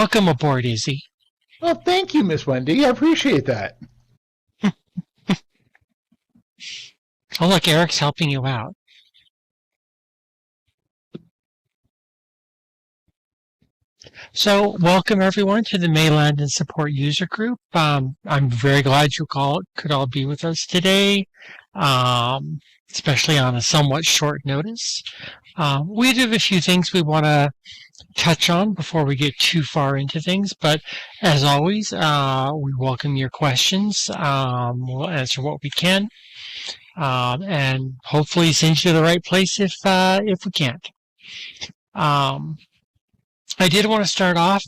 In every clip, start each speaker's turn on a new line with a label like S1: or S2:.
S1: Welcome aboard, Izzy.
S2: Well, thank you, Miss Wendy. I appreciate that.
S1: Oh, look, Eric's helping you out. So, welcome everyone to the Mainland and Support User Group. I'm very glad you could all be with us today, especially on a somewhat short notice. We do have a few things we want to touch on before we get too far into things, but as always, we welcome your questions. We'll answer what we can, and hopefully send you to the right place if we can't. I did want to start off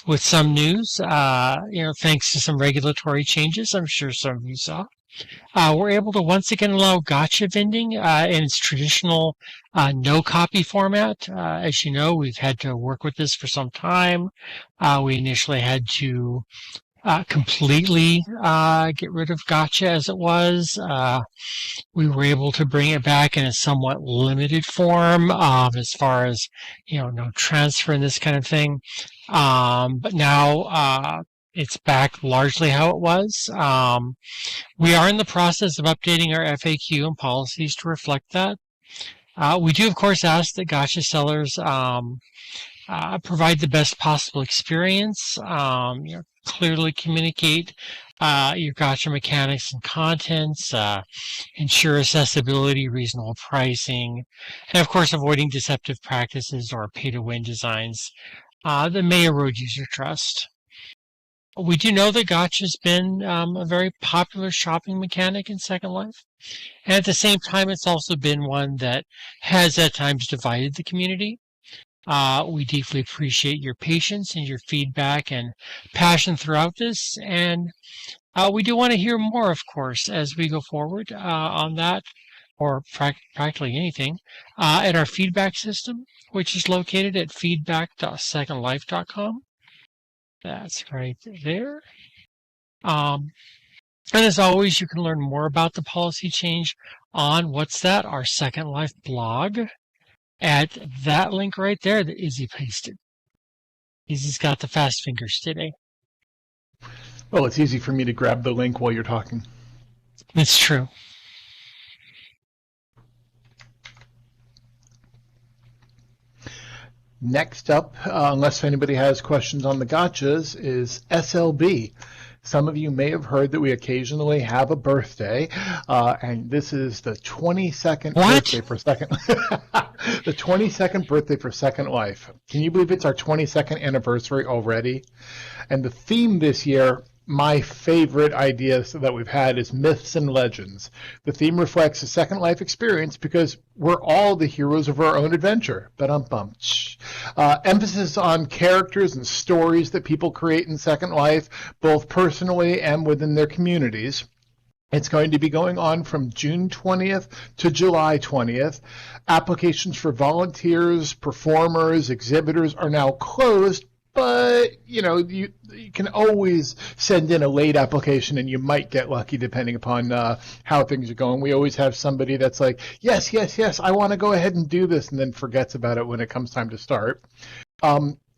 S1: with some news. Thanks to some regulatory changes, I'm sure some of you saw. We're able to once again allow gotcha vending in its traditional no copy format. As you know, we've had to work with this for some time. We initially had to completely get rid of gotcha as it was. We were able to bring it back in a somewhat limited form as far as, no transfer and this kind of thing. But now it's back largely how it was. We are in the process of updating our FAQ and policies to reflect that. We do, of course, ask that gotcha sellers provide the best possible experience, clearly communicate your gotcha mechanics and contents, ensure accessibility, reasonable pricing, and of course avoiding deceptive practices or pay-to-win designs that may erode user trust. We do know that gotcha's been a very popular shopping mechanic in Second Life, and at the same time it's also been one that has at times divided the community. We deeply appreciate your patience and your feedback and passion throughout this, and we do want to hear more, of course, as we go forward on that, or practically anything, at our feedback system, which is located at feedback.secondlife.com. That's right there. And as always, you can learn more about the policy change on our Second Life blog at that link right there that Izzy pasted. Izzy's got the fast fingers today.
S2: Well, it's easy for me to grab the link while you're talking.
S1: It's true.
S2: Next up, unless anybody has questions on the gotchas, is SLB. Some of you may have heard that we occasionally have a birthday, and this is the 22nd birthday for Second the 22nd birthday for Second Life. Can you believe it's our 22nd anniversary already? And the theme this year, my favorite idea that we've had, is myths and legends. The theme reflects the Second Life experience because we're all the heroes of our own adventure. Ba-dum-bum. Emphasis on characters and stories that people create in Second Life, both personally and within their communities. It's going to be going on from June 20th to July 20th. Applications for volunteers, performers, exhibitors are now closed, but you can always send in a late application and you might get lucky depending upon how things are going. We always have somebody that's like, yes, I want to go ahead and do this, and then forgets about it when it comes time to start.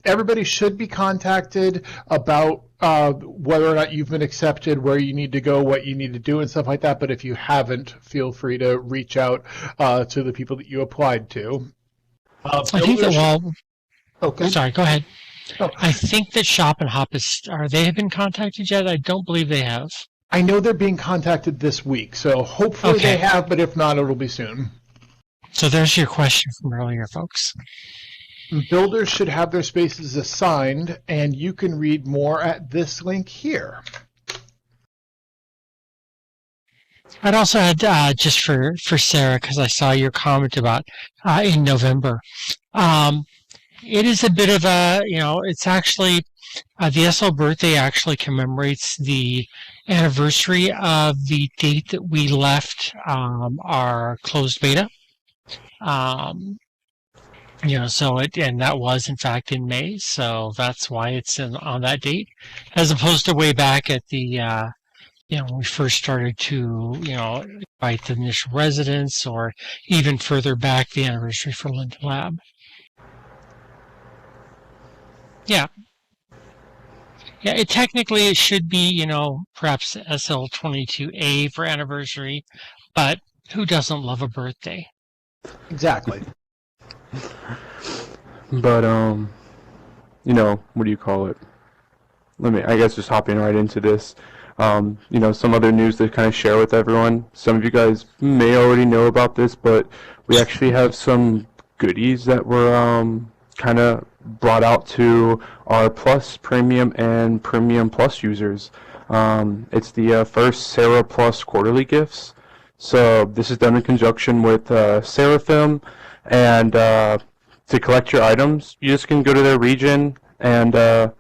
S2: Everybody should be contacted about whether or not you've been accepted, where you need to go, what you need to do, and stuff like that. But if you haven't, feel free to reach out to the people that you applied to.
S1: I think that
S2: Okay.
S1: Sorry, go ahead.
S2: Oh.
S1: I think that Shop and Hop they have been contacted yet? I don't believe they have.
S2: I know they're being contacted this week, so hopefully they have, but if not, it'll be soon.
S1: So there's your question from earlier, folks.
S2: Builders should have their spaces assigned, and you can read more at this link here.
S1: I'd also had, just for Sarah, because I saw your comment about in November. It is a bit of it's actually, the SL birthday actually commemorates the anniversary of the date that we left our closed beta. And that was in fact in May, so that's why it's on that date, as opposed to way back at the, when we first started to, invite the initial residents, or even further back, the anniversary for Linden Lab. Yeah. Yeah, technically it should be, perhaps SL22A for anniversary, but who doesn't love a birthday?
S2: Exactly.
S3: But what do you call it? I guess just hopping right into this. Some other news to kind of share with everyone. Some of you guys may already know about this, but we actually have some goodies that were kind of brought out to our Plus Premium and Premium Plus users. It's the first Sarah Plus quarterly gifts. So this is done in conjunction with Seraphim, and to collect your items, you just can go to their region and their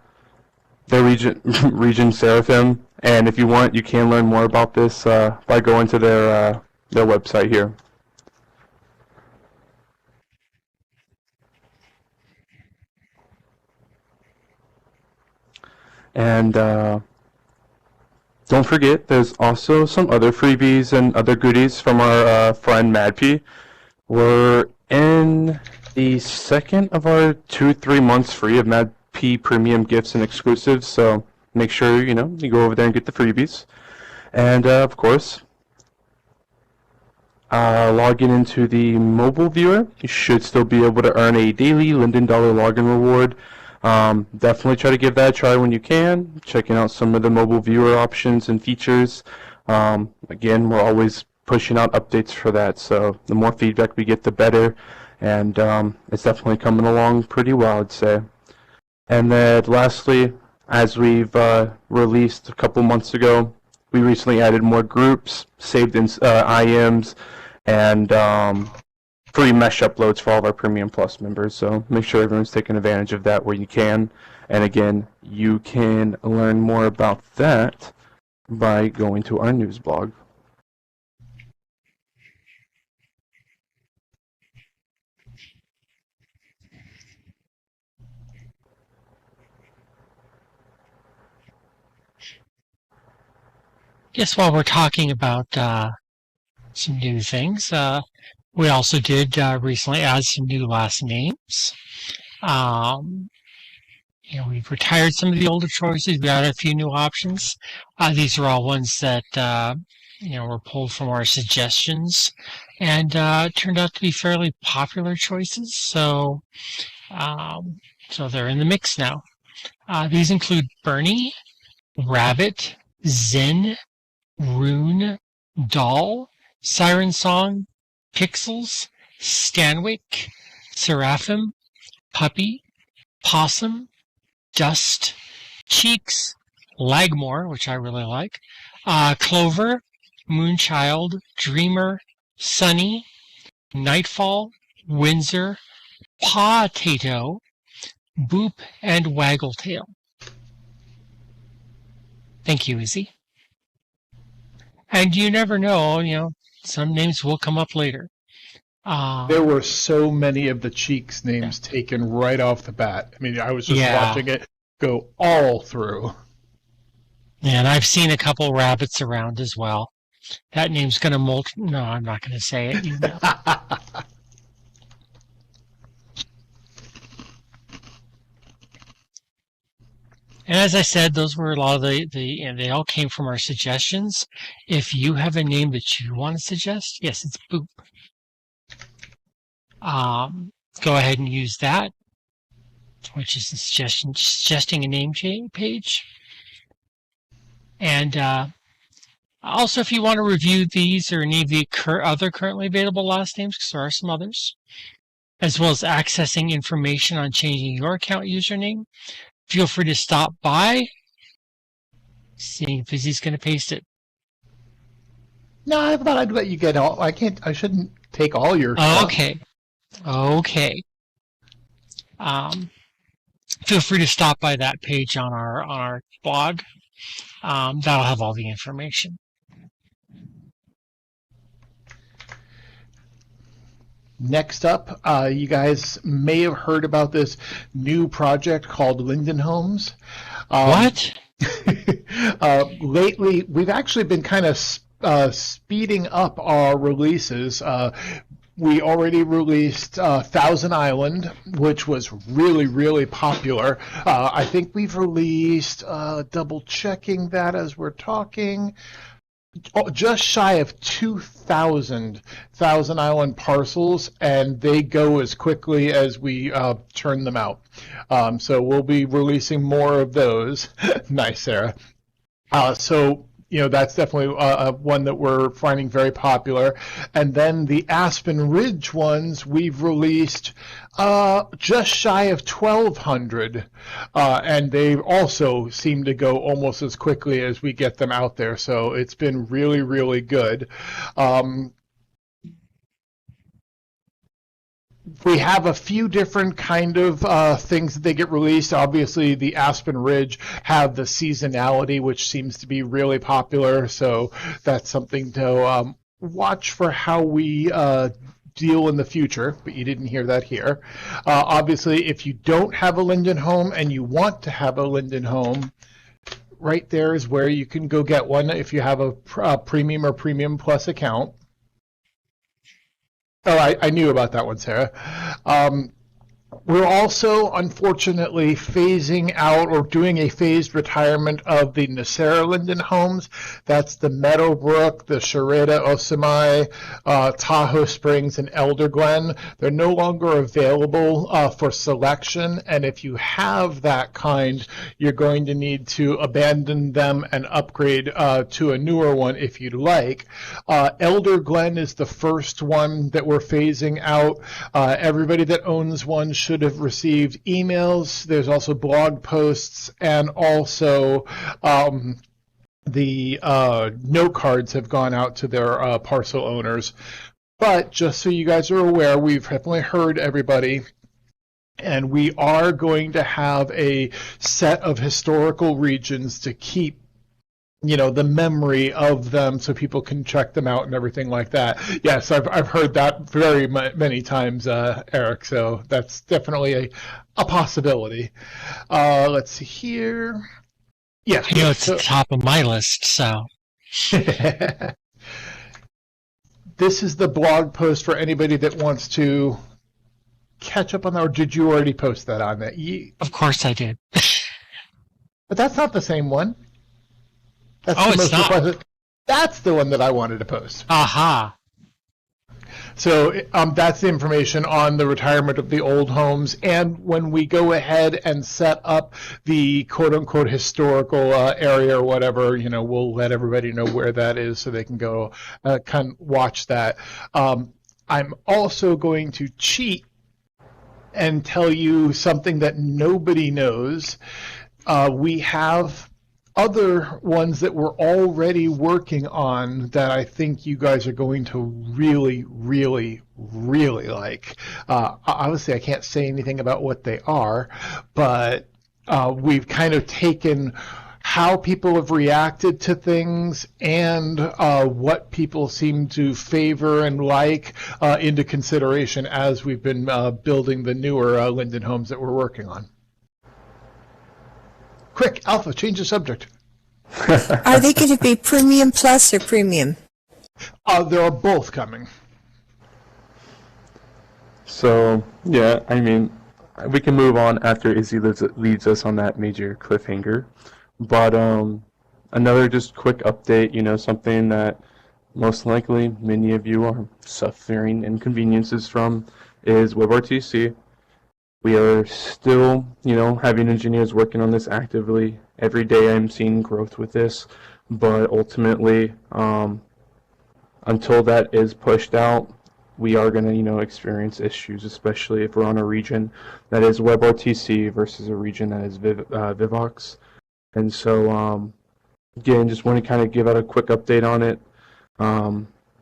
S3: region Seraphim, and if you want, you can learn more about this by going to their website here. And don't forget, there's also some other freebies and other goodies from our friend MadP. We're in the second of our 2-3 months free of MadP premium gifts and exclusives, so make sure you go over there and get the freebies. And of course, logging into the mobile viewer, you should still be able to earn a daily Linden Dollar login reward. Definitely try to give that a try when you can, checking out some of the mobile viewer options and features. Again, we're always pushing out updates for that, so the more feedback we get, the better, and it's definitely coming along pretty well, I'd say. And then lastly, as we've released a couple months ago, we recently added more groups, saved in IMs, and free mesh uploads for all of our Premium Plus members, so make sure everyone's taking advantage of that where you can. And again, you can learn more about that by going to our news blog.
S1: Guess while we're talking about some new things, we also did recently add some new last names. We've retired some of the older choices. We added a few new options. These are all ones that were pulled from our suggestions, and turned out to be fairly popular choices. So they're in the mix now. These include Bernie, Rabbit, Zen, Rune, Doll, Siren Song, Pixels, Stanwick, Seraphim, Puppy, Possum, Dust, Cheeks, Lagmore, which I really like, Clover, Moonchild, Dreamer, Sunny, Nightfall, Windsor, Paw-Tato, Boop, and Waggletail. Thank you, Izzy. And you never know, some names will come up later.
S2: There were so many of the Cheeks names taken right off the bat. I mean, I was just watching it go all through.
S1: And I've seen a couple rabbits around as well. That name's going to No, I'm not going to say it. You know. And as I said, those were a lot of and they all came from our suggestions. If you have a name that you want to suggest, yes, it's Boop. Go ahead and use that, which is the suggesting a name page. And also, if you want to review these or any of the other currently available last names, because there are some others, as well as accessing information on changing your account username, feel free to stop by. Seeing if Izzy's going to paste it.
S2: No, I thought I'd let you get all. I shouldn't take all your stuff.
S1: Okay. Feel free to stop by that page on our blog. That'll have all the information.
S2: Next up, you guys may have heard about this new project called Linden Homes.
S1: What?
S2: Lately, we've actually been kind of speeding up our releases. we already released Thousand Island, which was really, really popular. I think we've released, double checking that as we're talking, just shy of 2,000 Thousand Island parcels, and they go as quickly as we turn them out. So we'll be releasing more of those. Nice, Sarah. So that's definitely one that we're finding very popular. And then the Aspen Ridge ones, we've released just shy of 1,200, and they also seem to go almost as quickly as we get them out there. So it's been really, really good. We have a few different kind of things that they get released. Obviously, the Aspen Ridge have the seasonality, which seems to be really popular. So that's something to watch for how we deal in the future, but you didn't hear that here. Obviously, if you don't have a Linden home and you want to have a Linden home, right there is where you can go get one if you have a premium or premium plus account. Oh, I knew about that one, Sarah. We're also, unfortunately, phasing out or doing a phased retirement of the Nacera Linden homes. That's the Meadowbrook, the Sharita Osamai, Tahoe Springs, and Elder Glen. They're no longer available for selection, and if you have that kind, you're going to need to abandon them and upgrade to a newer one if you'd like. Elder Glen is the first one that we're phasing out. Everybody that owns one should have received emails. There's also blog posts, and also the note cards have gone out to their parcel owners. But just so you guys are aware, we've definitely heard everybody, and we are going to have a set of historical regions to keep the memory of them so people can check them out and everything like that. Yes, I've heard that very many times, Eric, so that's definitely a possibility. Let's see here. Yes.
S1: It's the top of my list, so.
S2: This is the blog post for anybody that wants to catch up on that, or did you already post that on that?
S1: Of course I did.
S2: But that's not the same one. That's
S1: oh,
S2: the
S1: it's
S2: most
S1: not.
S2: requested. That's the one that I wanted to post.
S1: Aha.
S2: So that's the information on the retirement of the old homes. And when we go ahead and set up the quote-unquote historical area or whatever, we'll let everybody know where that is so they can go kind of watch that. I'm also going to cheat and tell you something that nobody knows. We have other ones that we're already working on that I think you guys are going to really, really, really like. Obviously, I can't say anything about what they are, but we've kind of taken how people have reacted to things and what people seem to favor and like into consideration as we've been building the newer Linden homes that we're working on. Quick, Alpha, change the subject.
S4: Are they going to be premium plus or premium?
S2: There are both coming.
S3: So, yeah, I mean, we can move on after Izzy leads us on that major cliffhanger. But another just quick update, something that most likely many of you are suffering inconveniences from is WebRTC. We are still, having engineers working on this actively. Every day I'm seeing growth with this, but ultimately, until that is pushed out, we are going to, experience issues, especially if we're on a region that is WebRTC versus a region that is Vivox. And so, again, just want to kind of give out a quick update on it.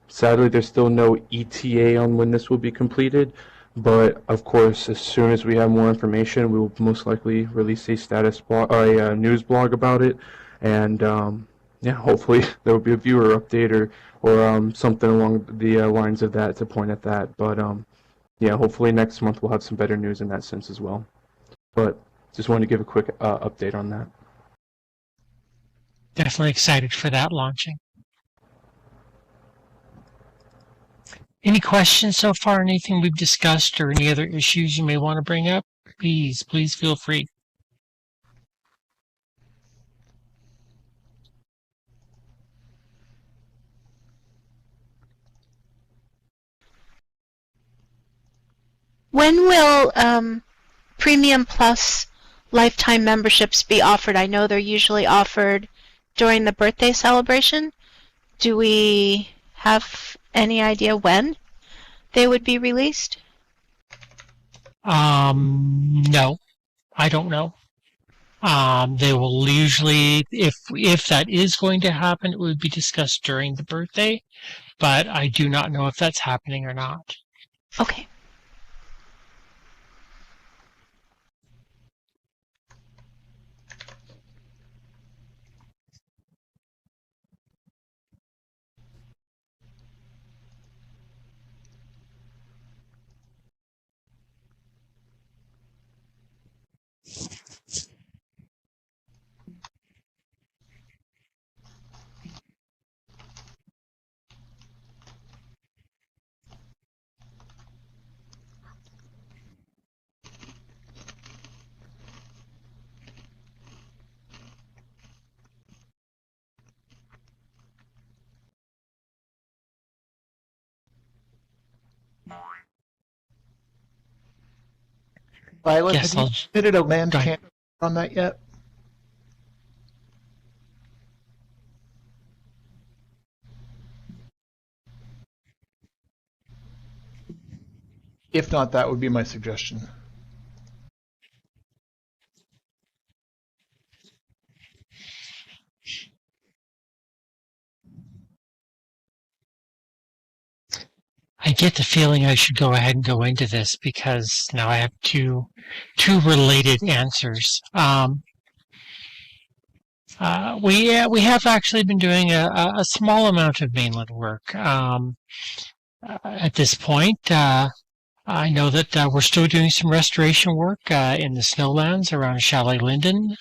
S3: Sadly, there's still no ETA on when this will be completed. But of course, as soon as we have more information, we will most likely release a status blog, a news blog about it, and hopefully there will be a viewer update or something along the lines of that to point at that. But hopefully next month we'll have some better news in that sense as well. But just wanted to give a quick update on that.
S1: Definitely excited for that launching. Any questions so far? Anything we've discussed or any other issues you may want to bring up? Please feel free.
S5: When will Premium Plus lifetime memberships be offered? I know they're usually offered during the birthday celebration. Do we have any idea when they would be released?
S1: No, I don't know. They will usually, if that is going to happen, it would be discussed during the birthday, but I do not know if that's happening or not.
S5: Okay.
S2: Violet,
S1: Yes,
S2: have you
S1: I'll
S2: submitted a land
S1: go ahead.
S2: canvas on that yet? If not, that would be my suggestion.
S1: I get the feeling I should go ahead and go into this because now I have two related answers. We have actually been doing a small amount of mainland work at this point. I know that we're still doing some restoration work in the snowlands around Chalet Linden,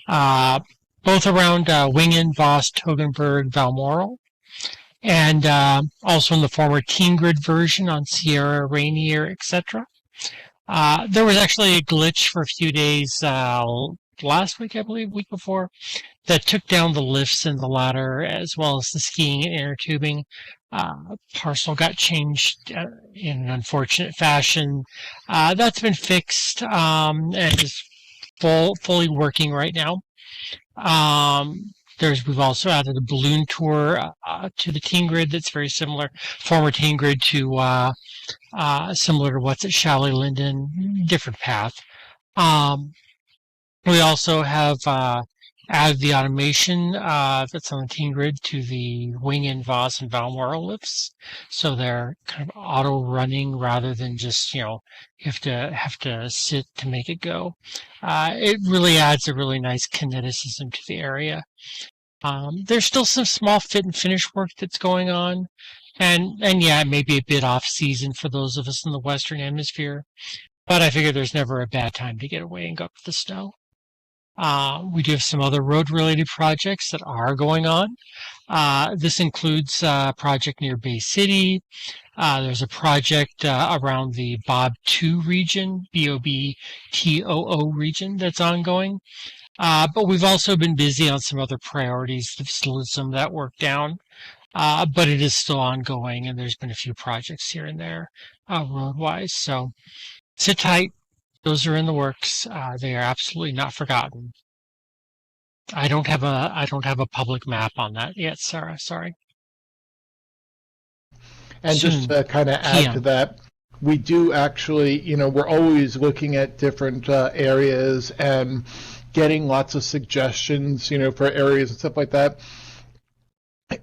S1: both around Wingen, Voss, Togenburg, Balmoral, and also in the former Teen Grid version on Sierra, Rainier, etc. There was actually a glitch for a few days last week, I believe, week before, that took down the lifts and the ladder as well as the skiing and inner tubing. Parcel got changed in an unfortunate fashion. That's been fixed and is fully working right now. We've also added a balloon tour to the Teen Grid that's very similar, former Teen Grid to similar to what's at Chalet Linden, different path. We also have added the automation that's on the Teen Grid to the Wingen, Voss, and Balmoral lifts, so they're kind of auto running rather than just you have to sit to make it go. It really adds a really nice kineticism to the area. There's still some small fit and finish work that's going on, and yeah, it may be a bit off season for those of us in the Western Hemisphere, but I figure there's never a bad time to get away and go up to the snow. We do have some other road-related projects that are going on. This includes a project near Bay City. There's a project around the Bob 2 region, BOBTOO region that's ongoing. But we've also been busy on some other priorities to slow some of that work down. But it is still ongoing, and there's been a few projects here and there road-wise. So sit tight. Those are in the works. They are absolutely not forgotten. I don't have a public map on that yet, Sarah. Sorry.
S2: And just to kind of add to that, we do actually, we're always looking at different areas and getting lots of suggestions, for areas and stuff like that.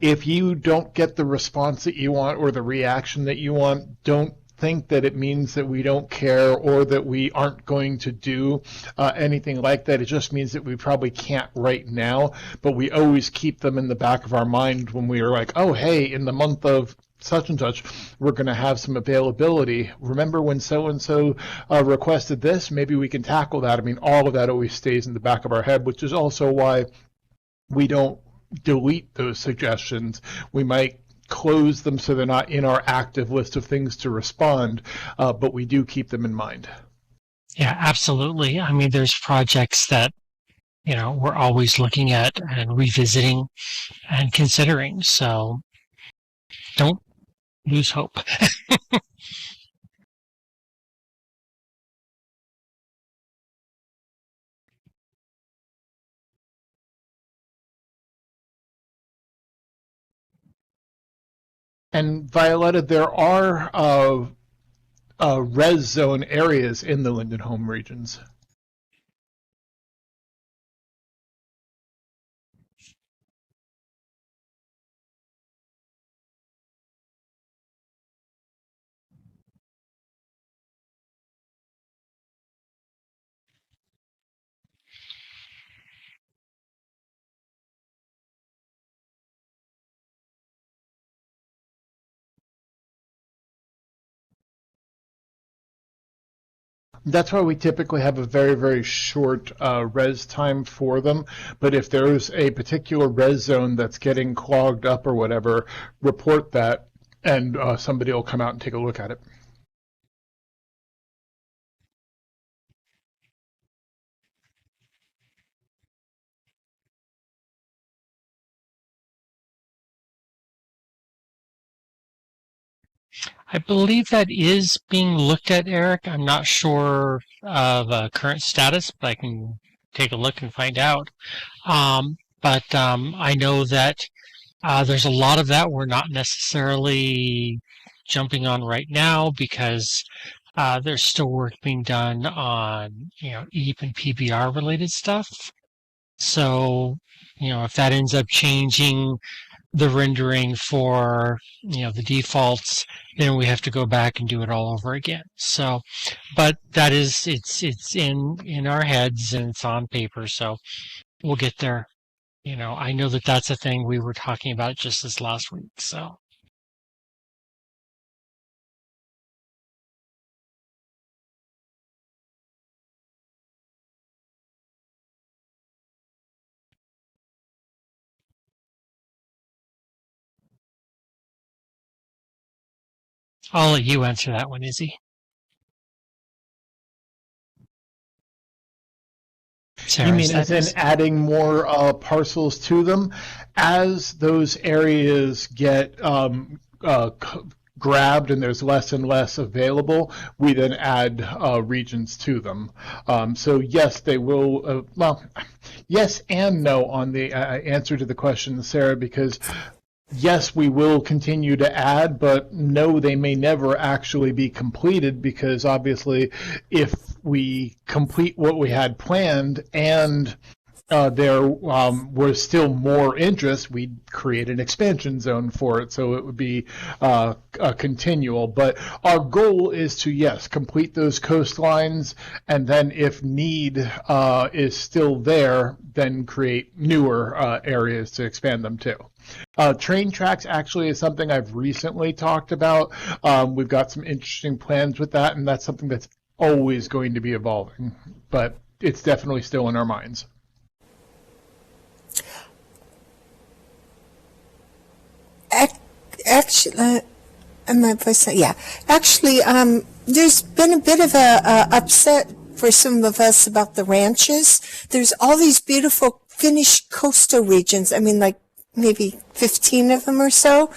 S2: If you don't get the response that you want or the reaction that you want, don't think that it means that we don't care or that we aren't going to do anything like that. It just means that we probably can't right now, but we always keep them in the back of our mind when we are like, oh, hey, in the month of such and such, we're going to have some availability. Remember when so-and-so requested this? Maybe we can tackle that. I mean, all of that always stays in the back of our head, which is also why we don't delete those suggestions. We might close them so they're not in our active list of things to respond, but we do keep them in mind.
S1: Yeah, absolutely. I mean, there's projects that, we're always looking at and revisiting and considering. So don't lose hope.
S2: And Violetta, there are res zone areas in the Linden home regions. That's why we typically have a very, very short res time for them. But if there's a particular res zone that's getting clogged up or whatever, report that, and somebody will come out and take a look at it.
S1: I believe that is being looked at, Eric. I'm not sure of current status, but I can take a look and find out. But I know that there's a lot of that we're not necessarily jumping on right now because there's still work being done on, EAP and PBR related stuff. So, if that ends up changing the rendering for, the defaults, then we have to go back and do it all over again. So, but that is, it's in our heads and it's on paper. So we'll get there. I know that that's a thing we were talking about just this last week. So. I'll let you answer that one, Izzy. Sarah,
S2: You mean as in adding more parcels to them? As those areas get grabbed and there's less and less available, we then add regions to them. So yes, they will, yes and no on the answer to the question, Sarah, because yes, we will continue to add, but no, they may never actually be completed because obviously if we complete what we had planned and there was still more interest, we'd create an expansion zone for it, so it would be a continual. But our goal is to, yes, complete those coastlines, and then if need is still there, then create newer areas to expand them to. Train tracks actually is something I've recently talked about. We've got some interesting plans with that, and that's something that's always going to be evolving, but it's definitely still in our minds.
S4: Actually, there's been a bit of a upset for some of us about the ranches. There's all these beautiful finished coastal regions. I mean, like maybe 15 of them or so,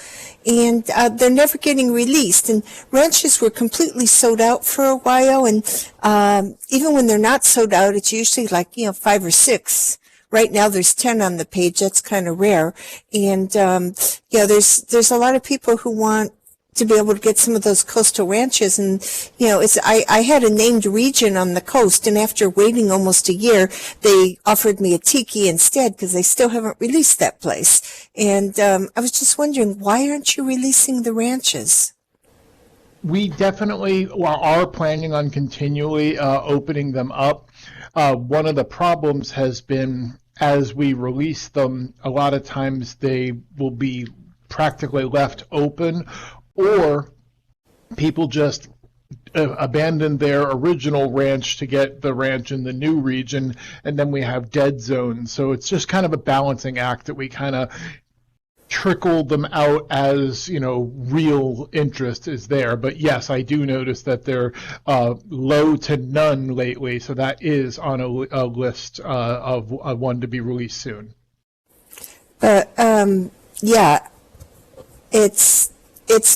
S4: and they're never getting released. And ranches were completely sold out for a while, and even when they're not sold out, it's usually like 5 or 6. Right now there's 10 on the page. That's kind of rare. And there's a lot of people who want to be able to get some of those coastal ranches. And I had a named region on the coast, and after waiting almost a year, they offered me a tiki instead because they still haven't released that place. And I was just wondering, why aren't you releasing the ranches?
S2: We definitely are planning on continually opening them up. One of the problems has been, as we release them, a lot of times they will be practically left open, or people just abandon their original ranch to get the ranch in the new region, and then we have dead zones. So it's just kind of a balancing act that we kind of trickle them out as, real interest is there. But yes, I do notice that they're low to none lately, so that is on a list of one to be released soon.
S4: But yeah, it's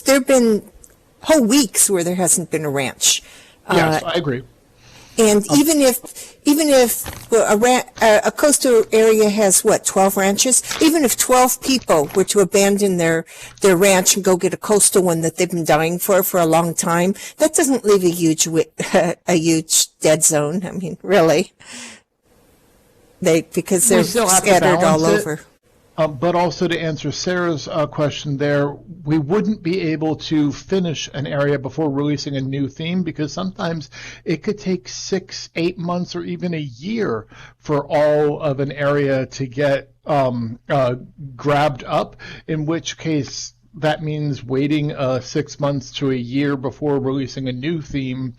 S4: there've been whole weeks where there hasn't been a ranch.
S2: Yes, I agree.
S4: And even if a coastal area has 12 ranches, even if 12 people were to abandon their ranch and go get a coastal one that they've been dying for a long time, that doesn't leave a huge a huge dead zone. I mean, really, because they're
S2: still have to
S4: scattered all
S2: balance it.
S4: over.
S2: But also to answer Sarah's question there, we wouldn't be able to finish an area before releasing a new theme because sometimes it could take 6, 8 months or even a year for all of an area to get grabbed up, in which case that means waiting 6 months to a year before releasing a new theme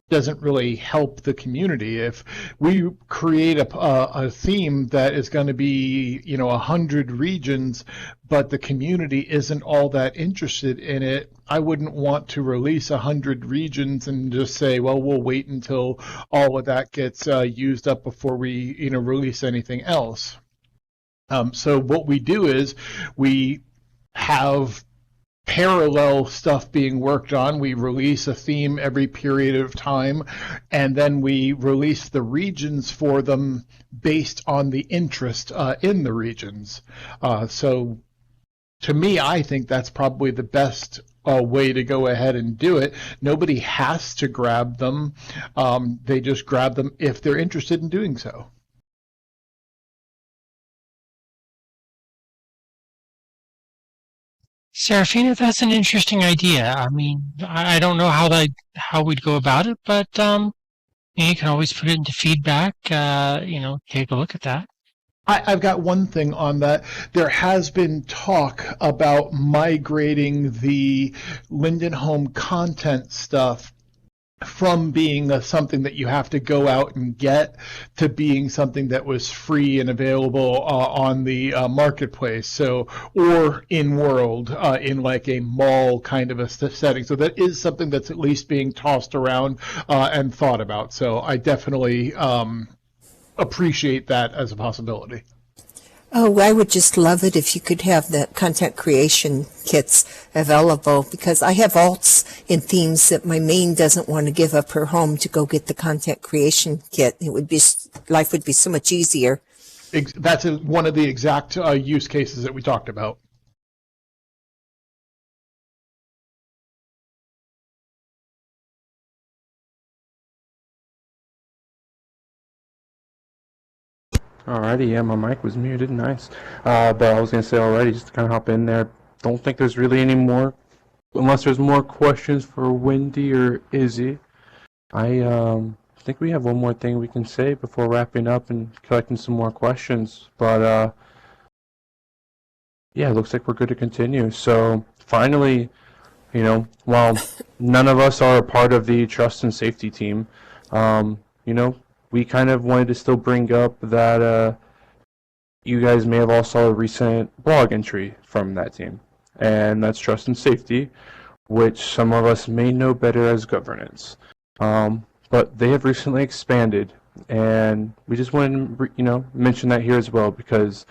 S2: doesn't really help the community. If we create a theme that is going to be 100 regions, but the community isn't all that interested in it, I wouldn't want to release 100 regions and just say, well, we'll wait until all of that gets used up before we release anything else. So what we do is we have parallel stuff being worked on. We release a theme every period of time, and then we release the regions for them based on the interest in the regions. So to me, I think that's probably the best way to go ahead and do it. Nobody has to grab them. They just grab them if they're interested in doing so.
S1: Serafina, that's an interesting idea. I mean, I don't know how we'd go about it, but you can always put it into feedback. Take a look at that.
S2: I've got one thing on that. There has been talk about migrating the Linden Home content stuff from being something that you have to go out and get to being something that was free and available on the marketplace, or in world, in like a mall kind of a setting. So that is something that's at least being tossed around and thought about. So I definitely appreciate that as a possibility.
S4: Oh, I would just love it if you could have the content creation kits available, because I have alts in themes that my main doesn't want to give up her home to go get the content creation kit. Life would be so much easier.
S2: That's one of the exact use cases that we talked about.
S3: Alrighty, yeah, my mic was muted, nice. But I was going to say already, just to kind of hop in there, don't think there's really any more, unless there's more questions for Wendi or Izzy. I think we have one more thing we can say before wrapping up and collecting some more questions. But yeah, it looks like we're good to continue. So finally, while none of us are a part of the trust and safety team, we kind of wanted to still bring up that you guys may have all saw a recent blog entry from that team, and that's trust and safety, which some of us may know better as governance. But they have recently expanded, and we just wanted to mention that here as well, because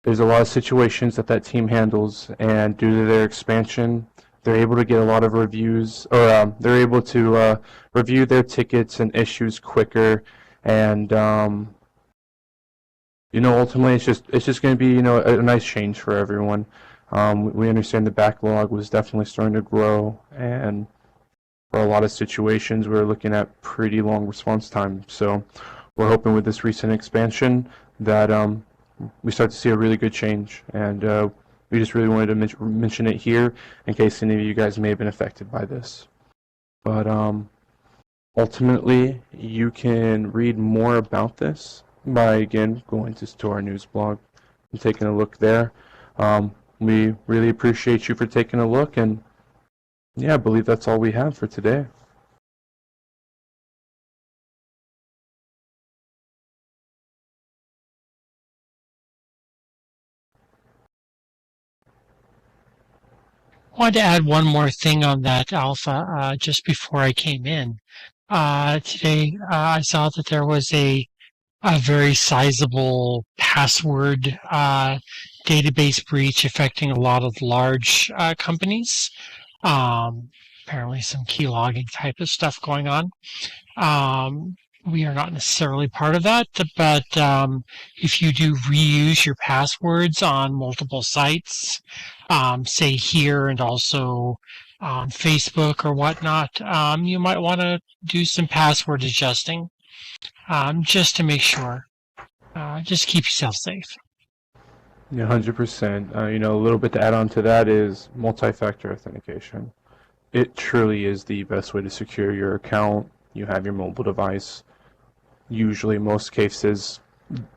S3: there's a lot of situations that team handles, and due to their expansion, they're able to get a lot of reviews, or they're able to review their tickets and issues quicker, and ultimately it's just going to be a nice change for everyone. We understand the backlog was definitely starting to grow, and for a lot of situations we're looking at pretty long response time. So we're hoping with this recent expansion that we start to see a really good change, and we just really wanted to mention it here in case any of you guys may have been affected by this. But ultimately, you can read more about this by, again, going to our news blog and taking a look there. We really appreciate you for taking a look, and yeah, I believe that's all we have for today.
S1: Wanted to add one more thing on that alpha just before I came in. Today, I saw that there was a very sizable password database breach affecting a lot of large companies. Um, Apparently, some key logging type of stuff going on. We are not necessarily part of that, but if you do reuse your passwords on multiple sites, say here and also on Facebook or whatnot, you might want to do some password adjusting just to make sure. Just keep yourself safe.
S3: Yeah, 100%. A little bit to add on to that is multi-factor authentication. It truly is the best way to secure your account. You have your mobile device. Usually, most cases,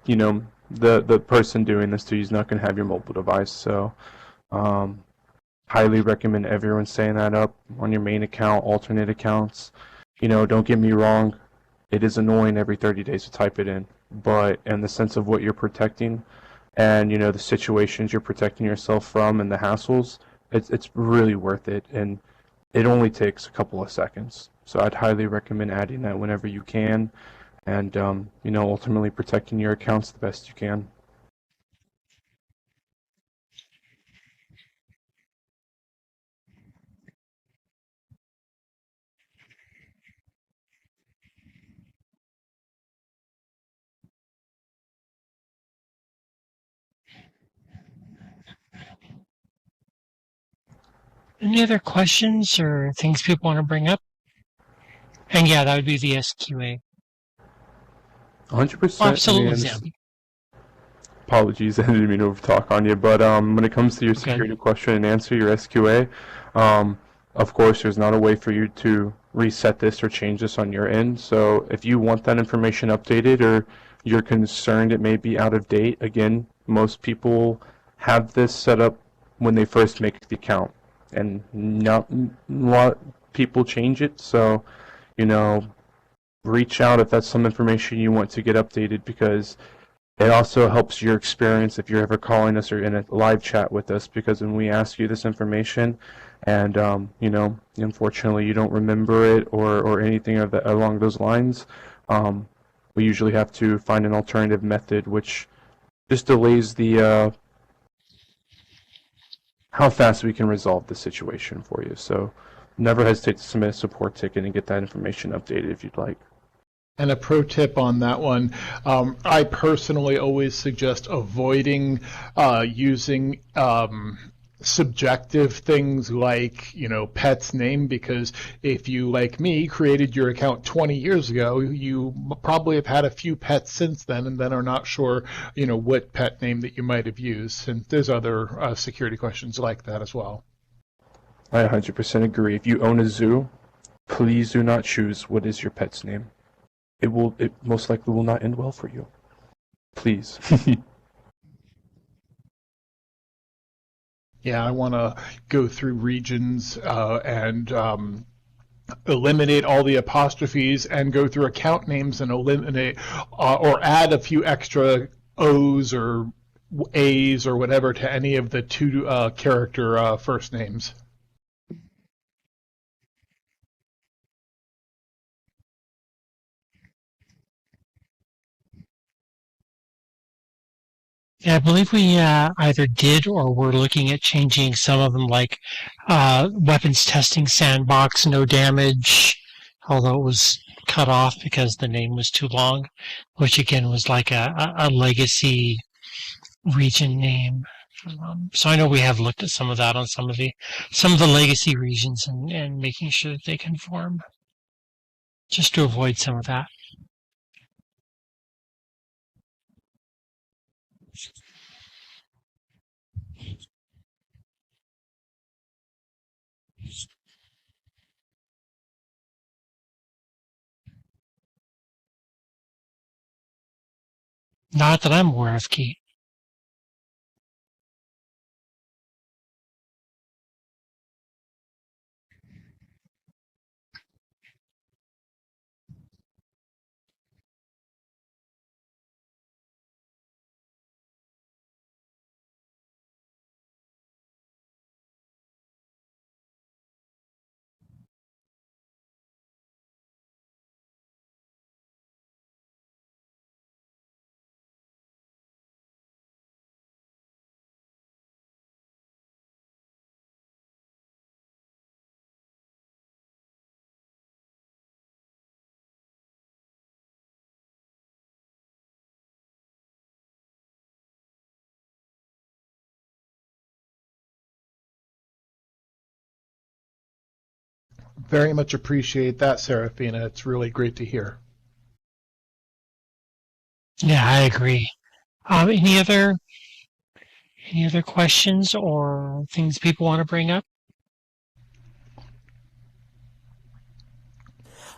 S3: the person doing this to you is not going to have your mobile device. So, um, highly recommend everyone setting that up on your main account, alternate accounts. Don't get me wrong, it is annoying every 30 days to type it in, but in the sense of what you're protecting and the situations you're protecting yourself from and the hassles, it's really worth it, and it only takes a couple of seconds. So I'd highly recommend adding that whenever you can, and ultimately protecting your accounts the best you can.
S1: Any other questions or things people want to bring up? And yeah, that would be the SQA.
S3: 100%. I mean,
S1: Absolutely, Zambi.
S3: apologies, I didn't mean to overtalk on you, but when it comes to your
S1: Okay.
S3: security question and answer, your SQA, of course, there's not a way for you to reset this or change this on your end. So if you want that information updated or you're concerned it may be out of date, again, most people have this set up when they first make the account, and not a lot of people change it. So, you know, reach out if that's some information you want to get updated, because it also helps your experience if you're ever calling us or in a live chat with us, because when we ask you this information and, unfortunately you don't remember it or anything of that, along those lines, we usually have to find an alternative method, which just delays the how fast we can resolve the situation for you. So never hesitate to submit a support ticket and get that information updated if you'd like.
S2: And a pro tip on that one, I personally always suggest avoiding using subjective things like, pet's name, because if you, like me, created your account 20 years ago, you probably have had a few pets since then and then are not sure, what pet name that you might have used. And there's other security questions like that as well.
S3: I 100% agree. If you own a zoo, please do not choose what is your pet's name. It most likely will not end well for you. Please.
S2: Yeah, I want to go through regions and eliminate all the apostrophes and go through account names and eliminate or add a few extra O's or A's or whatever to any of the two character first names.
S1: Yeah, I believe we either did or were looking at changing some of them, like weapons testing sandbox, no damage, although it was cut off because the name was too long, which again was like a legacy region name. So I know we have looked at some of that on some of the legacy regions and making sure that they conform, just to avoid some of that. Not that I'm aware of, Key.
S2: Very much appreciate that, Serafina. It's really great to hear.
S1: Yeah, I agree. Any other questions or things people want to bring up?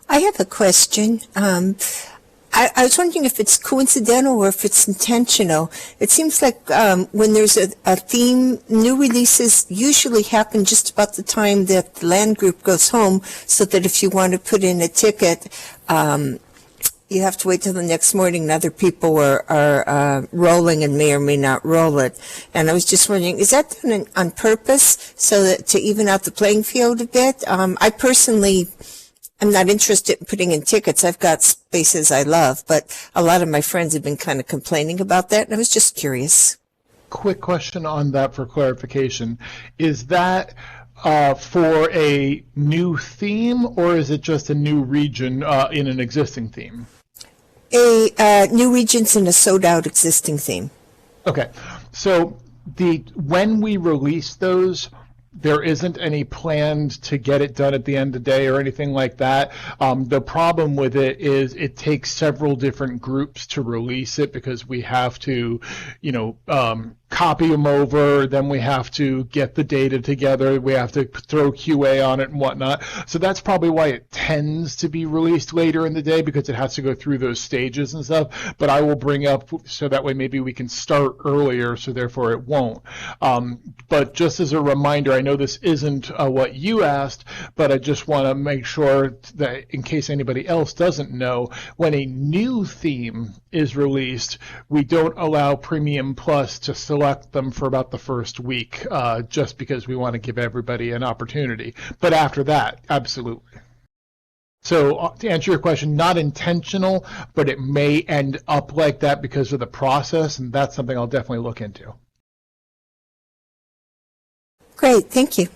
S4: I have a question. I was wondering if it's coincidental or if it's intentional. It seems like when there's a theme, new releases usually happen just about the time that the land group goes home, so that if you want to put in a ticket, you have to wait till the next morning and other people are rolling and may or may not roll it. And I was just wondering, is that done on purpose so that to even out the playing field a bit? I personally am not interested in putting in tickets. I've got spaces I love, but a lot of my friends have been kind of complaining about that, and I was just curious.
S2: Quick question on that for clarification. Is that for a new theme, or is it just a new region in an existing theme?
S4: A new regions in a sold-out existing theme.
S2: Okay, so when we release those, there isn't any planned to get it done at the end of the day or anything like that. The problem with it is it takes several different groups to release it because we have to, copy them over, then we have to get the data together, we have to throw QA on it and whatnot. So that's probably why it tends to be released later in the day, because it has to go through those stages and stuff. But I will bring up so that way maybe we can start earlier, so therefore it won't. But just as a reminder, I know this isn't what you asked, but I just want to make sure that in case anybody else doesn't know, when a new theme is released, we don't allow Premium Plus to select them for about the first week, just because we want to give everybody an opportunity. But after that, absolutely. So to answer your question, not intentional, but it may end up like that because of the process, and that's something I'll definitely look into.
S4: Great, thank you.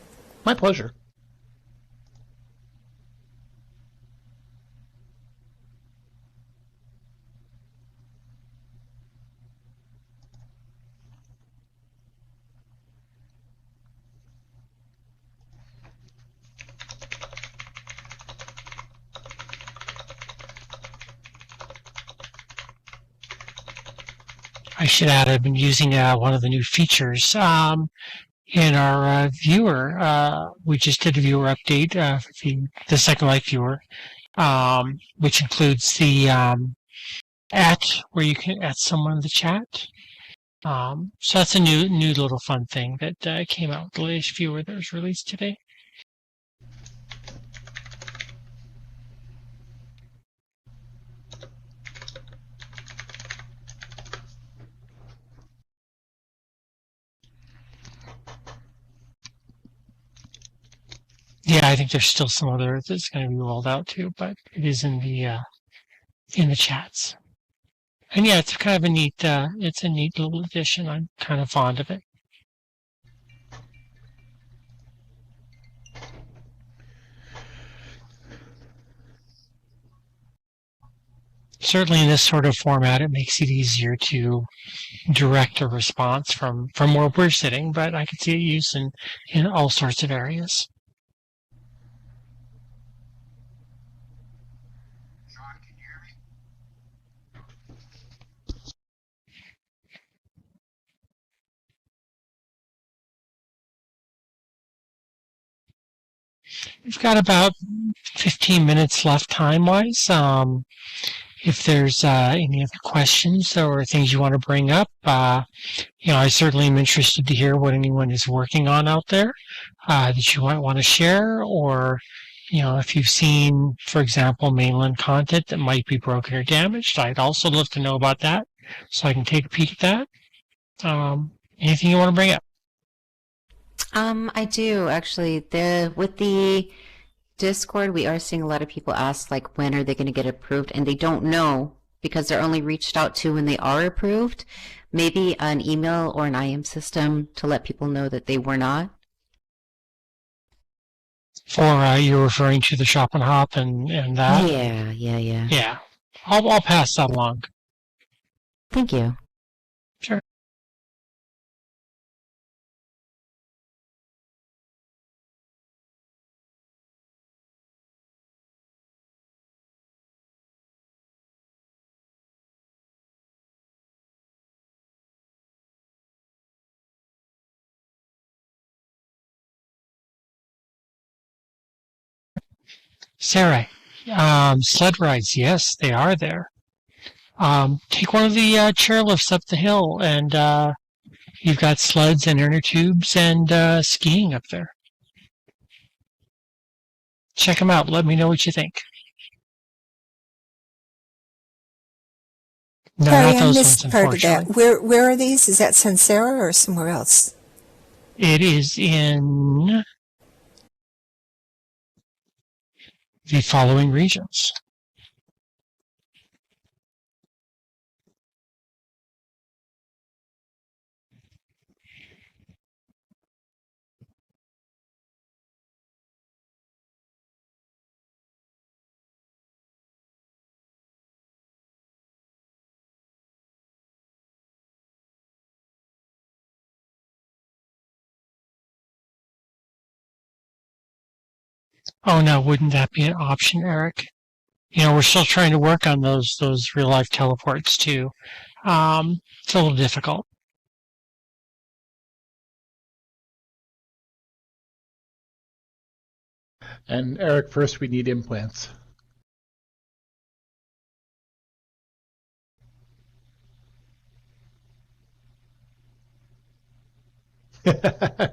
S2: My pleasure.
S1: I should add, I've been using one of the new features in our viewer. We just did a viewer update for the Second Life viewer, which includes the where you can at someone in the chat. So that's a new little fun thing that came out with the latest viewer that was released today. Yeah, I think there's still some other that's going to be rolled out too, but it is in the chats. And yeah, it's kind of a neat it's a neat little addition. I'm kind of fond of it. Certainly in this sort of format, it makes it easier to direct a response from where we're sitting, but I could see it used in all sorts of areas. We've got about 15 minutes left time-wise. If there's any other questions or things you want to bring up, I certainly am interested to hear what anyone is working on out there that you might want to share, or if you've seen, for example, mainland content that might be broken or damaged, I'd also love to know about that so I can take a peek at that. Anything you want to bring up?
S6: I do actually. With the Discord, we are seeing a lot of people ask like when are they going to get approved, and they don't know because they're only reached out to when they are approved. Maybe an email or an IM system to let people know that they were not.
S1: For you're referring to the shop and hop and that?
S6: Yeah.
S1: Yeah. I'll pass that along.
S6: Thank you.
S1: Sure. Sarah, sled rides, yes, they are there. Take one of the chairlifts up the hill, and you've got sleds and inner tubes and skiing up there. Check them out. Let me know what you think. No,
S4: Sorry,
S1: not
S4: I
S1: those
S4: missed
S1: ones,
S4: part of that.
S1: unfortunately.
S4: Where are these? Is that Sansera or somewhere else?
S1: It is in the following regions. Oh no, wouldn't that be an option, Eric? You know, we're still trying to work on those real life teleports too. It's a little difficult.
S2: And Eric, first we need implants.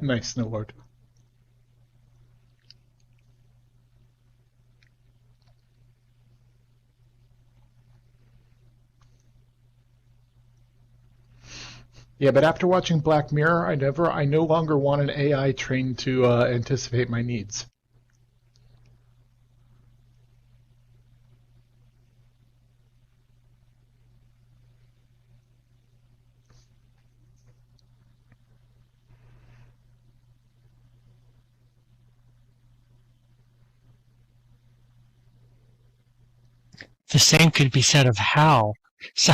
S2: Nice, no Lord. Yeah, but after watching Black Mirror, I no longer want an AI trained to anticipate my needs.
S1: The same could be said of Hal. So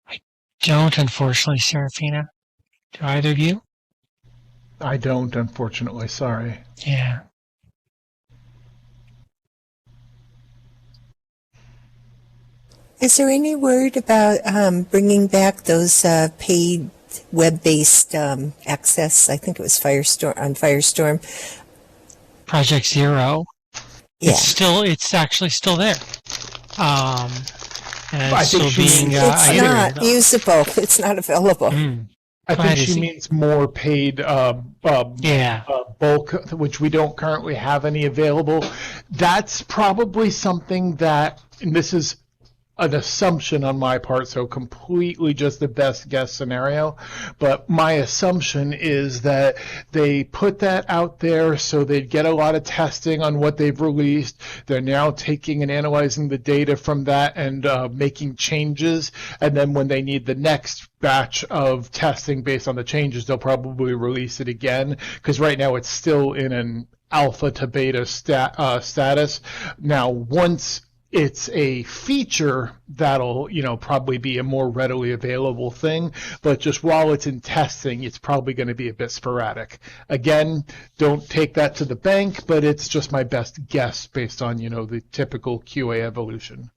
S1: I don't, unfortunately, Serafina. Do either of you?
S2: I don't, unfortunately. Sorry.
S1: Yeah.
S4: Is there any word about bringing back those paid web-based access? I think it was Firestorm on Firestorm.
S1: Project Zero.
S4: Yeah.
S1: It's actually still there. And
S2: I
S1: it's
S2: think
S1: still
S2: she
S1: being
S2: means-
S4: It's
S1: iterated
S4: not
S1: on.
S4: usable. It's not available.
S2: I
S1: Go ahead,
S2: think she
S1: Izzy.
S2: means more paid
S1: Yeah.
S2: bulk, which we don't currently have any available. That's probably something that, and this is an assumption on my part, so completely just the best guess scenario. But my assumption is that they put that out there so they'd get a lot of testing on what they've released. They're now taking and analyzing the data from that and making changes. And then when they need the next batch of testing based on the changes, they'll probably release it again. Because right now it's still in an alpha to beta status. Now, once it's a feature that'll, probably be a more readily available thing, but just while it's in testing, it's probably going to be a bit sporadic. Again, don't take that to the bank, but it's just my best guess based on, the typical QA evolution.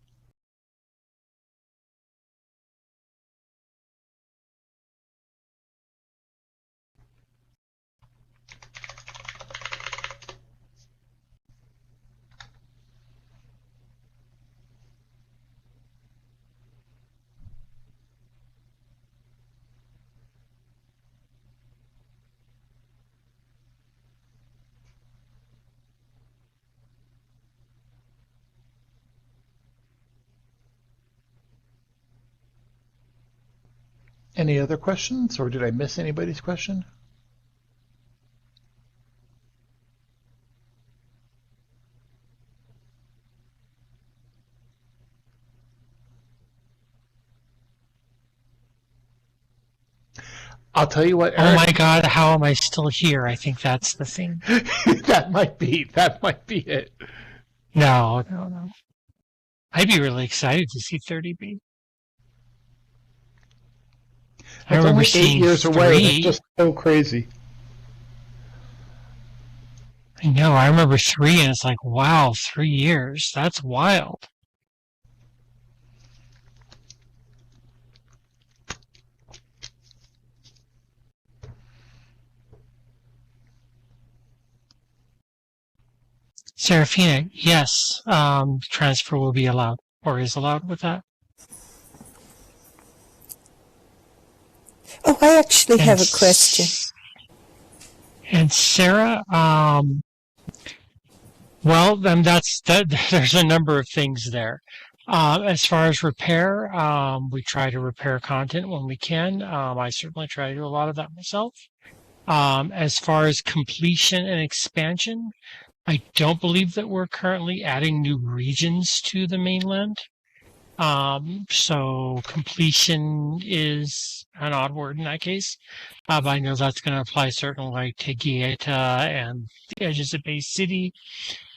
S2: Any other questions, or did I miss anybody's question? I'll tell you what,
S1: Oh
S2: Eric,
S1: my God, how am I still here? I think that's the thing.
S2: that might be it.
S1: No. I'd be really excited to see 30B. I
S2: It's
S1: remember
S2: only 8
S1: seeing
S2: years away. That's
S1: 3.
S2: just so crazy.
S1: I know. I remember 3, and it's like, wow, 3 years. That's wild. Serafina, yes, transfer will be allowed or is allowed with that.
S4: Oh, I actually
S1: And
S4: have a question.
S1: and Sarah, well, then that's that. There's a number of things there. As far as repair, we try to repair content when we can. I certainly try to do a lot of that myself. As far as completion and expansion, I don't believe that we're currently adding new regions to the mainland. So completion is an odd word in that case. But I know that's going to apply certainly like to Gaeta and the edges of Bay City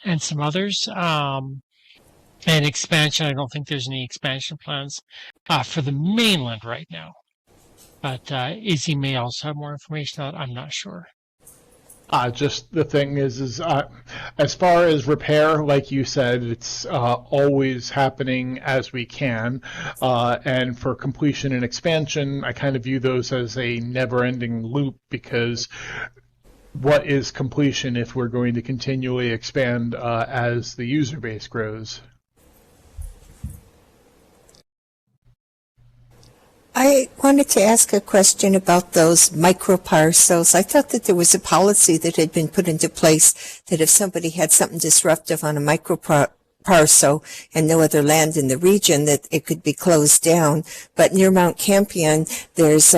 S1: and some others. And expansion, I don't think there's any expansion plans for the mainland right now. But Izzy may also have more information on it. I'm not sure.
S2: Just the thing is as far as repair, like you said, it's always happening as we can. And for completion and expansion, I kind of view those as a never-ending loop because what is completion if we're going to continually expand as the user base grows?
S4: I wanted to ask a question about those microparcels. I thought that there was a policy that had been put into place that if somebody had something disruptive on a microparcel and no other land in the region, that it could be closed down. But near Mount Campion, there's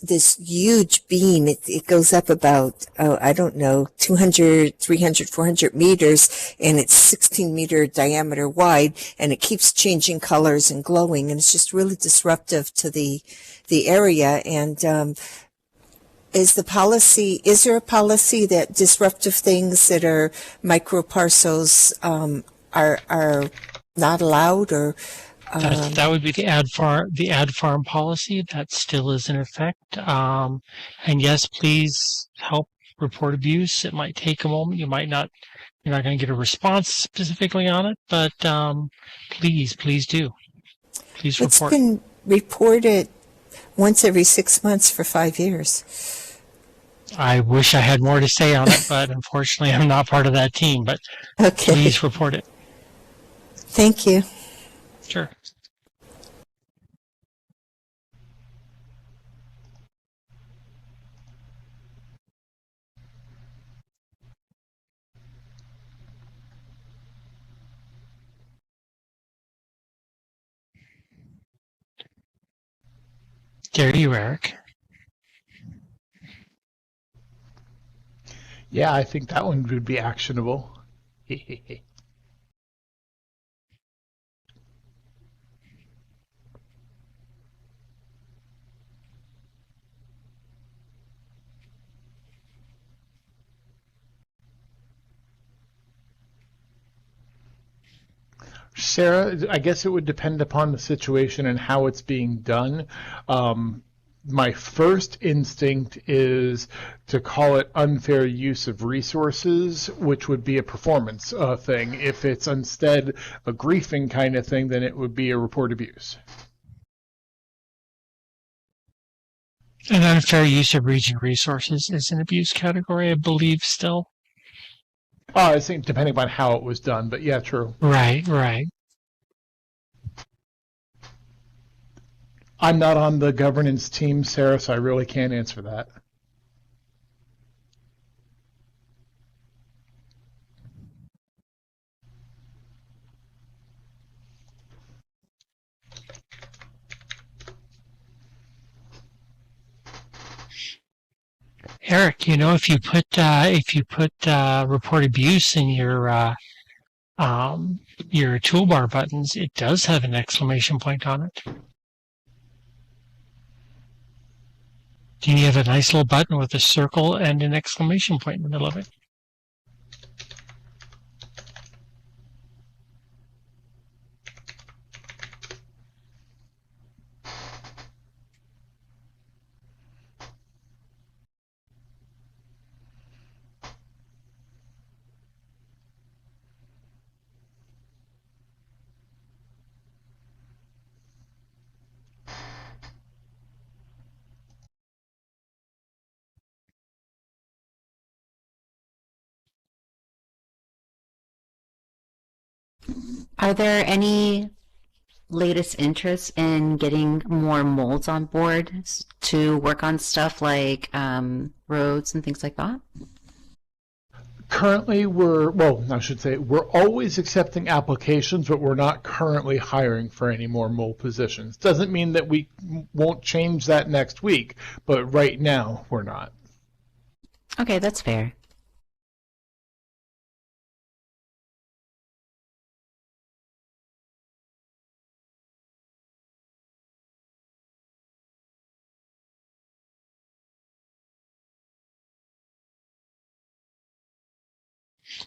S4: this huge beam. It goes up about, I don't know, 200, 300, 400 meters, and it's 16-meter diameter wide, and it keeps changing colors and glowing, and it's just really disruptive to the area. And is there a policy that disruptive things that are microparcels are not allowed, or
S1: That would be the ad farm policy that still is in effect. And yes, please help report abuse. It might take a moment. You're not going to get a response specifically on it, but please do. Please
S4: it's
S1: report.
S4: been reported once every 6 months for 5 years.
S1: I wish I had more to say on it, but unfortunately, I'm not part of that team. But
S4: Okay.
S1: please report it.
S4: Thank you.
S1: Sure. Dare you, Eric?
S2: Yeah, I think that one would be actionable. Sarah, I guess it would depend upon the situation and how it's being done. My first instinct is to call it unfair use of resources, which would be a performance thing. If it's instead a griefing kind of thing, then it would be a report abuse.
S1: An unfair use of region resources is an abuse category, I believe, still.
S2: I think depending upon how it was done, but yeah, true.
S1: Right.
S2: I'm not on the governance team, Sarah, so I really can't answer that.
S1: Eric, if you put report abuse in your toolbar buttons, it does have an exclamation point on it. You have a nice little button with a circle and an exclamation point in the middle of it.
S6: Are there any latest interests in getting more molds on board to work on stuff like roads and things like that?
S2: Currently, well, I should say, we're always accepting applications, but we're not currently hiring for any more mole positions. Doesn't mean that we won't change that next week, but right now, we're not.
S6: Okay, that's fair.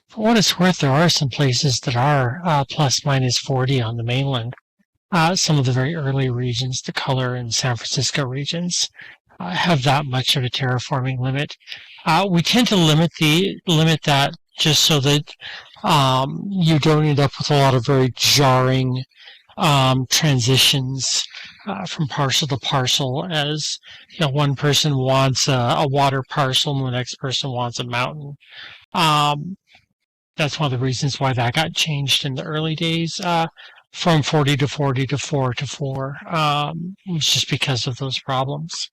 S1: For what it's worth, there are some places that are plus minus 40 on the mainland. Some of the very early regions, the Color and San Francisco regions, have that much of a terraforming limit. We tend to limit that just so that you don't end up with a lot of very jarring transitions from parcel to parcel. As you know, one person wants a water parcel, and the next person wants a mountain. Um, that's one of the reasons why that got changed in the early days from 40 to 40 to 4 to 4. It was just because of those problems.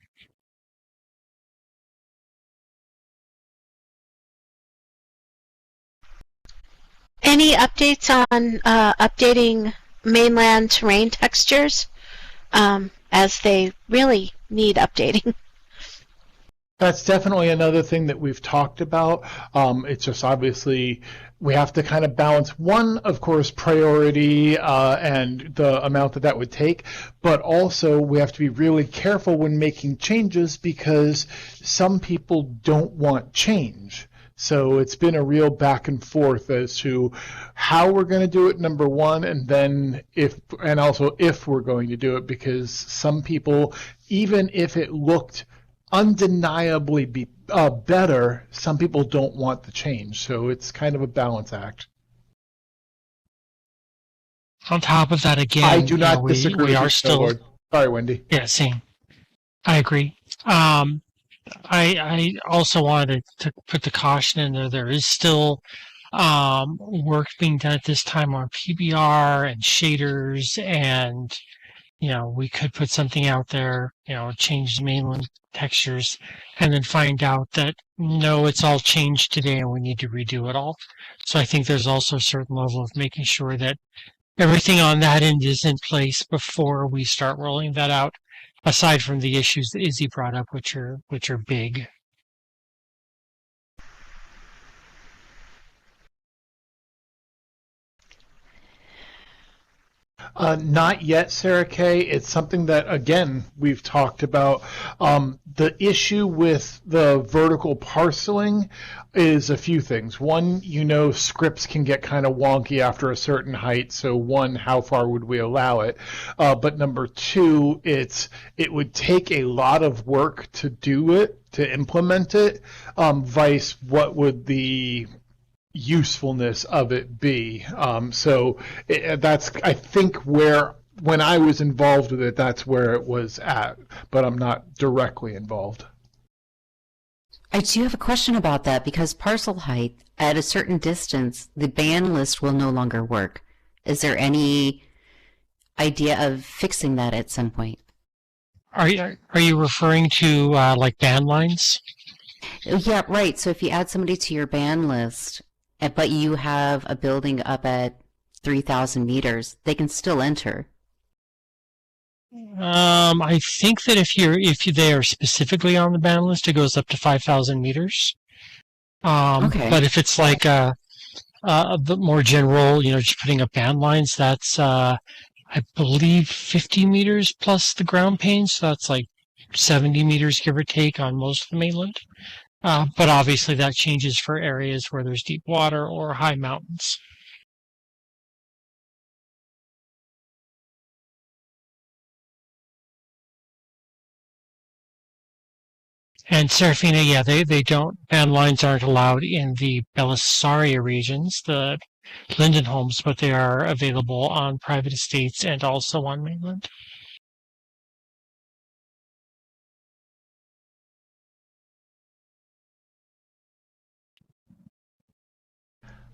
S5: Any updates on updating mainland terrain textures as they really need updating?
S2: That's definitely another thing that we've talked about. It's just obviously we have to kind of balance one, of course, priority and the amount that would take, but also we have to be really careful when making changes because some people don't want change. So it's been a real back and forth as to how we're going to do it, number one, and then also if we're going to do it, because some people, even if it looked undeniably better, some people don't want the change. So it's kind of a balance act.
S1: On top of that, again,
S2: I do not disagree
S1: we
S2: with
S1: are
S2: you,
S1: still.
S2: Lord. Sorry, Wendy.
S1: Yeah, same. I agree. I also wanted to put the caution in there. There is still work being done at this time on PBR and shaders, and we could put something out there, change the mainland textures, and then find out that no, it's all changed today, and we need to redo it all. So I think there's also a certain level of making sure that everything on that end is in place before we start rolling that out, aside from the issues that Izzy brought up, which are big.
S2: Not yet, Sarah Kay. It's something that, again, we've talked about. The issue with the vertical parceling is a few things. One, scripts can get kind of wonky after a certain height. So one, how far would we allow it? But number two, it would take a lot of work to do it, to implement it, vice what would the usefulness of it be. That's, I think, where when I was involved with it, that's where it was at, but I'm not directly involved.
S6: I do have a question about that because parcel height at a certain distance, the ban list will no longer work. Is there any idea of fixing that at some point?
S1: Are you referring to like band lines?
S6: Yeah, right. So if you add somebody to your ban list, but you have a building up at 3,000 meters, they can still enter.
S1: I think that if they are specifically on the ban list, it goes up to 5,000 meters.
S6: Okay.
S1: But if it's like the more general, just putting up band lines, that's I believe 50 meters plus the ground pane, so that's like 70 meters give or take on most of the mainland. But obviously that changes for areas where there's deep water or high mountains. And Serafina, yeah, they don't, band lines aren't allowed in the Belisaria regions, the Linden homes, but they are available on private estates and also on mainland.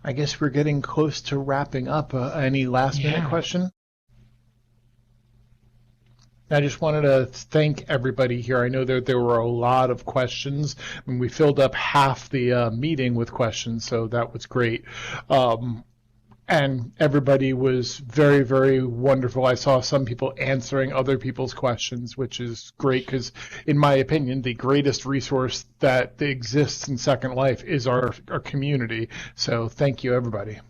S2: I guess we're getting close to wrapping up. Any last minute
S1: Yeah.
S2: question? I just wanted to thank everybody here. I know that there were a lot of questions, and we filled up half the meeting with questions, so that was great. And everybody was very, very wonderful. I saw some people answering other people's questions, which is great because, in my opinion, the greatest resource that exists in Second Life is our community. So thank you, everybody.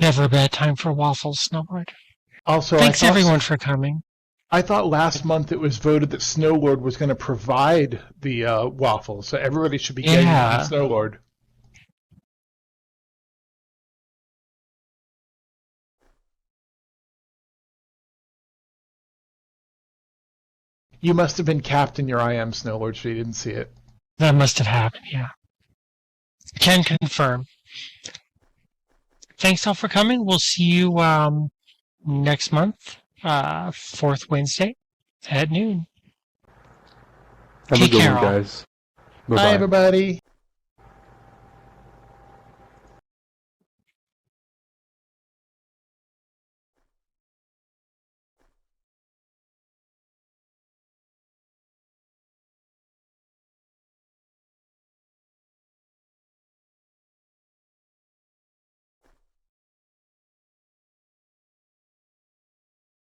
S1: Never a bad time for waffles, Snowboard.
S2: Also,
S1: Thanks everyone for coming.
S2: I thought last month it was voted that Snowlord was going to provide the waffles, so everybody should be getting them from Snowlord. You must have been capped in your I Am Snowlord, so you didn't see it.
S1: That must have happened, yeah. Can confirm. Thanks all for coming. We'll see you next month, fourth Wednesday at noon.
S3: Have
S1: Take
S3: a good
S1: care,
S3: one,
S1: all.
S3: guys.
S2: Bye,
S3: Bye-bye.
S2: everybody.